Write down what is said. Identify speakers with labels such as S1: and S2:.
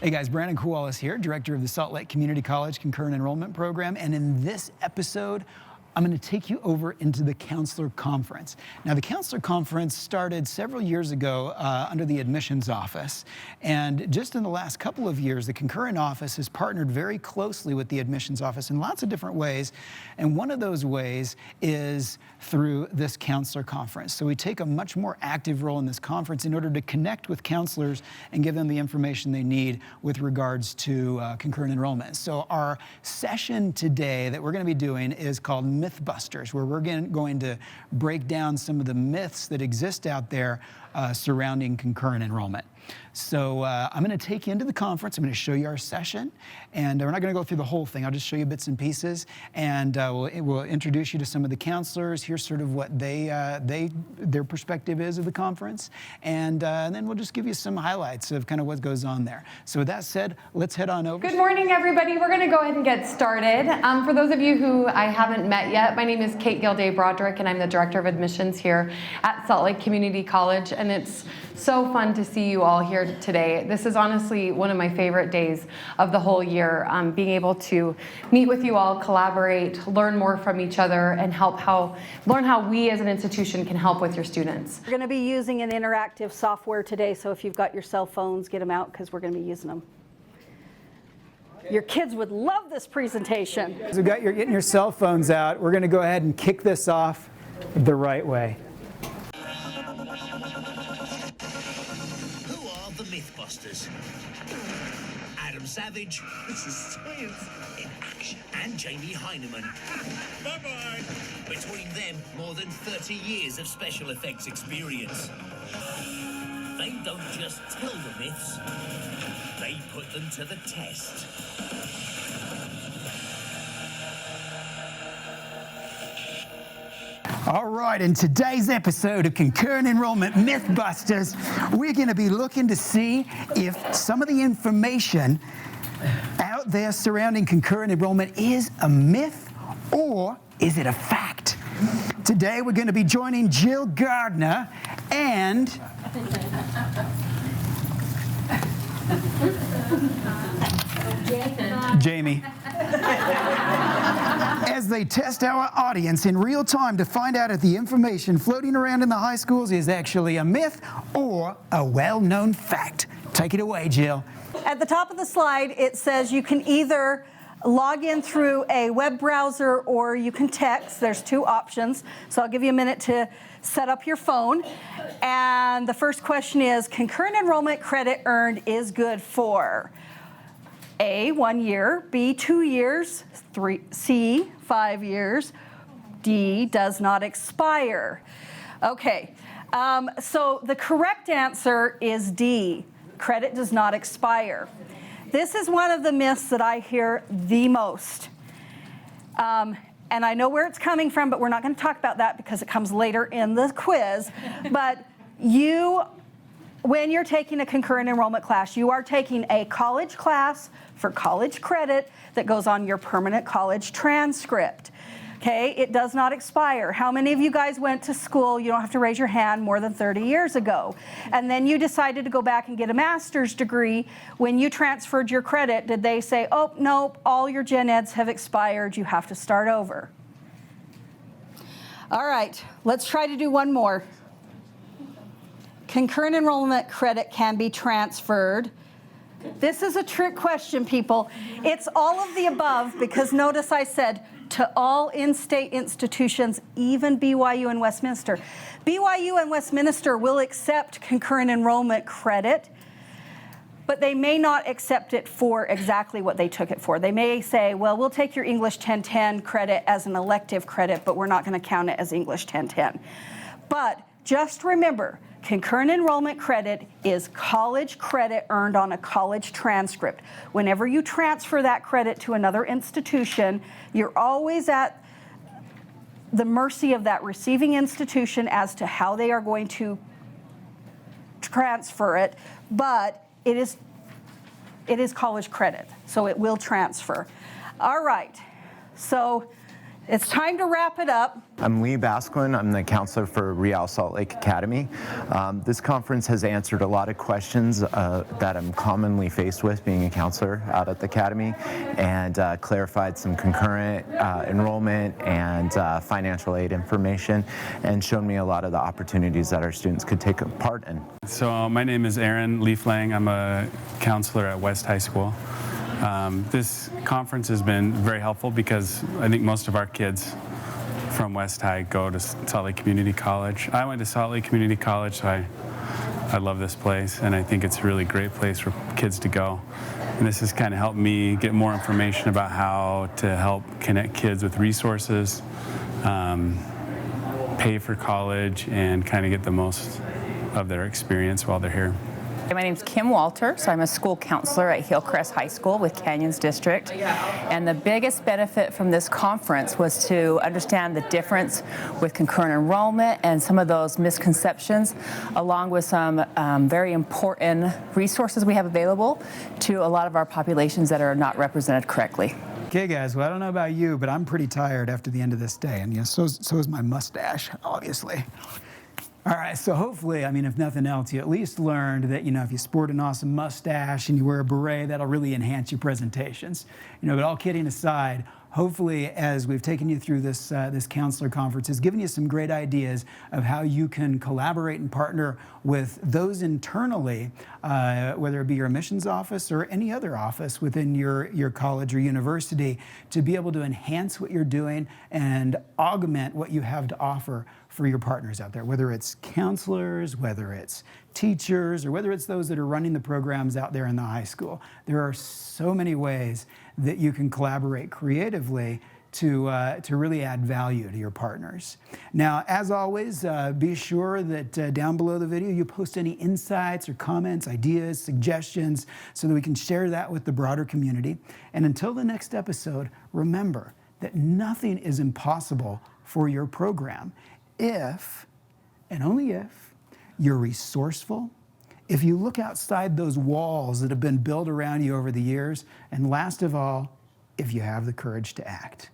S1: Hey guys, Brandon Kowalas here, Director of the Salt Lake Community College Concurrent Enrollment Program, and in this episode, I'm going to take you over into the Counselor Conference. Now, the Counselor Conference started several years ago under the Admissions Office, and just in the last couple of years, the Concurrent Office has partnered very closely with the Admissions Office in lots of different ways, and one of those ways is through this Counselor Conference. So we take a much more active role in this conference in order to connect with counselors and give them the information they need with regards to concurrent enrollment. So our session today that we're going to be doing is called Mythbusters, where we're going to break down some of the myths that exist out there surrounding concurrent enrollment. So I'm going to take you into the conference. I'm going to show you our session, and we're not going to go through the whole thing. I'll just show you bits and pieces, and we'll introduce you to some of the counselors. Here's sort of what their perspective is of the conference, and then we'll just give you some highlights of kind of what goes on there. So with that said, let's head on over.
S2: Good morning, everybody. We're going to go ahead and get started. For those of you who I haven't met yet, my name is Kate Gilday-Broderick, and I'm the Director of Admissions here at Salt Lake Community College, and it's so fun to see you all here today. This is honestly one of my favorite days of the whole year, being able to meet with you all, collaborate, learn more from each other, and learn how we as an institution can help with your students.
S3: We're going to be using an interactive software today, so if you've got your cell phones, get them out because we're going to be using them. Your kids would love this presentation.
S1: So getting your cell phones out, we're going to go ahead and kick this off the right way.
S4: Mythbusters. Adam Savage. This is science in action. And Jamie Heineman. Bye-bye. Between them, more than 30 years of special effects experience. They don't just tell the myths, they put them to the test.
S1: All right, in today's episode of Concurrent Enrollment Mythbusters, we're going to be looking to see if some of the information out there surrounding concurrent enrollment is a myth or is it a fact. Today we're going to be joining Jill Gardner and Jamie as they test our audience in real time to find out if the information floating around in the high schools is actually a myth or a well-known fact. Take it away, Jill.
S3: At the top of the slide, it says you can either log in through a web browser or you can text. There's two options. So I'll give you a minute to set up your phone. And the first question is, concurrent enrollment credit earned is good for A, 1 year, B, 2 years, C, 5 years, D, does not expire. Okay, so the correct answer is D, credit does not expire. This is one of the myths that I hear the most. And I know where it's coming from, but we're not going to talk about that because it comes later in the quiz. But when you're taking a concurrent enrollment class, you are taking a college class for college credit that goes on your permanent college transcript. Okay, it does not expire. How many of you guys went to school, you don't have to raise your hand, more than 30 years ago? And then you decided to go back and get a master's degree. When you transferred your credit, did they say, oh, nope, all your gen eds have expired, you have to start over? All right, let's try to do one more. Concurrent enrollment credit can be transferred. This is a trick question, people. It's all of the above because notice I said to all in-state institutions, even BYU and Westminster. BYU and Westminster will accept concurrent enrollment credit, but they may not accept it for exactly what they took it for. They may say, well, we'll take your English 1010 credit as an elective credit, but we're not going to count it as English 1010. But just remember, concurrent enrollment credit is college credit earned on a college transcript. Whenever you transfer that credit to another institution, you're always at the mercy of that receiving institution as to how they are going to transfer it, but it is college credit, so it will transfer. All right, so It's time to wrap it up.
S5: I'm Lee Basquin. I'm the counselor for Real Salt Lake Academy. This conference has answered a lot of questions that I'm commonly faced with being a counselor out at the academy, and clarified some concurrent enrollment and financial aid information, and shown me a lot of the opportunities that our students could take part in.
S6: So my name is Aaron Leaflang. I'm a counselor at West High School. This conference has been very helpful because I think most of our kids from West High go to Salt Lake Community College. I went to Salt Lake Community College, so I love this place, and I think it's a really great place for kids to go. And this has kind of helped me get more information about how to help connect kids with resources, pay for college, and kind of get the most of their experience while they're here.
S7: My name's Kim Walter, so I'm a school counselor at Hillcrest High School with Canyons District. And the biggest benefit from this conference was to understand the difference with concurrent enrollment and some of those misconceptions, along with some very important resources we have available to a lot of our populations that are not represented correctly.
S1: Okay, guys, well, I don't know about you, but I'm pretty tired after the end of this day. And so is my mustache, obviously. All right, so hopefully, I mean, if nothing else, you at least learned that, if you sport an awesome mustache and you wear a beret, that'll really enhance your presentations. But all kidding aside, hopefully, as we've taken you through this counselor conference, has given you some great ideas of how you can collaborate and partner with those internally, whether it be your admissions office or any other office within your college or university, to be able to enhance what you're doing and augment what you have to offer for your partners out there, whether it's counselors, whether it's teachers, or whether it's those that are running the programs out there in the high school. There are so many ways that you can collaborate creatively to really add value to your partners. Now, as always, be sure that down below the video you post any insights or comments, ideas, suggestions, so that we can share that with the broader community. And until the next episode, remember that nothing is impossible for your program if, and only if, you're resourceful, if you look outside those walls that have been built around you over the years, and last of all, if you have the courage to act.